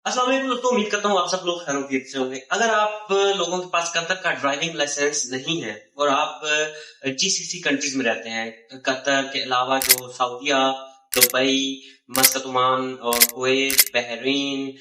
अस्सलाम वालेकुम दोस्तों, उम्मीद करता हूँ आप सब लोग खैरियत से होंगे। अगर आप लोगों के पास कतर का ड्राइविंग लाइसेंस नहीं है और आप जीसीसी कंट्रीज में रहते हैं, कतर के अलावा जो सऊदीया, दुबई, मस्कत, ओमान और कुवैत, बहरीन,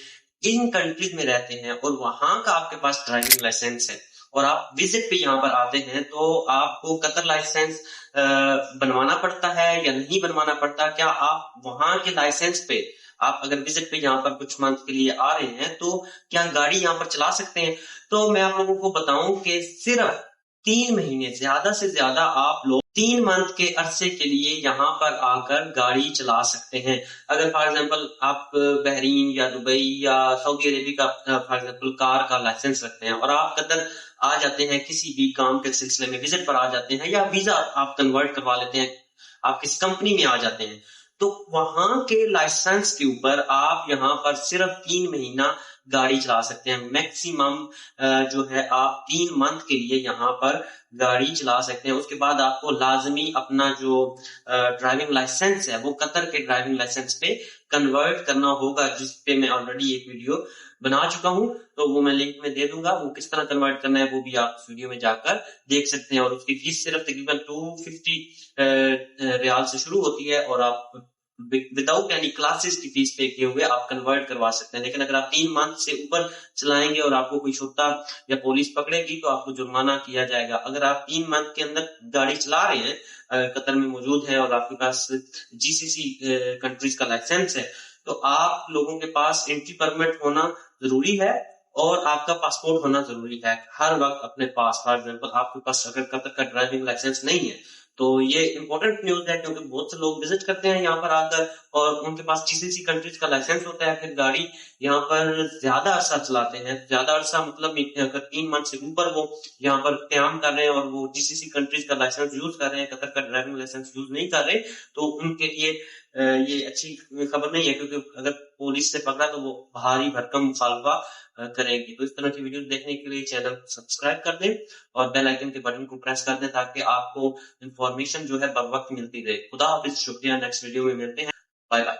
इन कंट्रीज में रहते हैं और वहां का आपके पास ड्राइविंग लाइसेंस है और आप विजिट पे यहाँ पर आते हैं, तो आपको कतर लाइसेंस बनवाना पड़ता है या नहीं बनवाना पड़ता? क्या आप वहां के लाइसेंस पे, आप अगर विजिट पे यहाँ पर कुछ मंथ के लिए आ रहे हैं, तो क्या गाड़ी यहाँ पर चला सकते हैं? तो मैं आप लोगों को बताऊं कि सिर्फ 3 महीने, ज्यादा से ज्यादा आप लोग 3 मंथ के अरसे के लिए यहाँ पर आकर गाड़ी चला सकते हैं। अगर फॉर एग्जांपल आप बहरीन या दुबई या सऊदी अरेबिया का फॉर एग्जांपल कार का लाइसेंस रखते हैं और आप कतर आ जाते हैं, किसी भी काम के सिलसिले में विजिट पर आ जाते हैं या वीजा आप कन्वर्ट करवा लेते हैं, आप किस कंपनी में आ जाते हैं, तो वहां के लाइसेंस के ऊपर आप यहाँ पर सिर्फ 3 महीना गाड़ी चला सकते हैं। मैक्सिमम जो है आप 3 मंथ के लिए यहाँ पर गाड़ी चला सकते हैं। उसके बाद आपको लाजमी अपना जो ड्राइविंग लाइसेंस है वो कतर के ड्राइविंग लाइसेंस पे कन्वर्ट करना होगा, जिस पे मैं ऑलरेडी एक वीडियो बना चुका हूं, तो वो मैं लिंक में दे दूंगा। वो किस तरह कन्वर्ट करना है वो भी आप इस वीडियो में जाकर देख सकते हैं और उसकी फीस सिर्फ तकरीबन 250 रियाल से शुरू होती है और आप विदाउट यानी क्लासेस की फीस पे किए हुए आप कन्वर्ट करवा सकते हैं। लेकिन अगर आप 3 मंथ से ऊपर चलाएंगे और आपको कोई छोटा या पुलिस पकड़ेगी तो आपको जुर्माना किया जाएगा। अगर आप 3 मंथ के अंदर गाड़ी चला रहे हैं, कतर में मौजूद है और आपके पास जीसीसी कंट्रीज का लाइसेंस है, तो आप लोगों के पास एंट्री परमिट होना जरूरी है और आपका पासपोर्ट होना जरूरी है हर वक्त अपने पास। फॉर एग्जाम्पल आपके पास अगर कतर का ड्राइविंग लाइसेंस नहीं है तो ये इंपॉर्टेंट न्यूज है, क्योंकि बहुत से लोग विजिट करते हैं यहाँ पर आकर और उनके पास जीसीसी कंट्रीज का लाइसेंस होता है, फिर गाड़ी यहाँ पर ज्यादा अरसा चलाते हैं। ज्यादा अरसा मतलब अगर 3 मंथ से ऊपर वो यहाँ पर क्याम कर रहे हैं और वो जीसीसी कंट्रीज का लाइसेंस यूज कर रहे हैं, कतर का ड्राइविंग लाइसेंस यूज नहीं कर रहे, तो उनके लिए ये अच्छी खबर नहीं है, क्योंकि अगर पुलिस से पकड़ा तो वो भारी भरकम मुखालफा करेंगी। तो इस तरह की वीडियो देखने के लिए चैनल सब्सक्राइब कर दें और बेल आइकन के बटन को प्रेस कर दें ताकि आपको इंफॉर्मेशन जो है बर वक्त मिलती रहे। खुदा हाफिज, शुक्रिया, नेक्स्ट वीडियो में मिलते हैं, बाय बाय।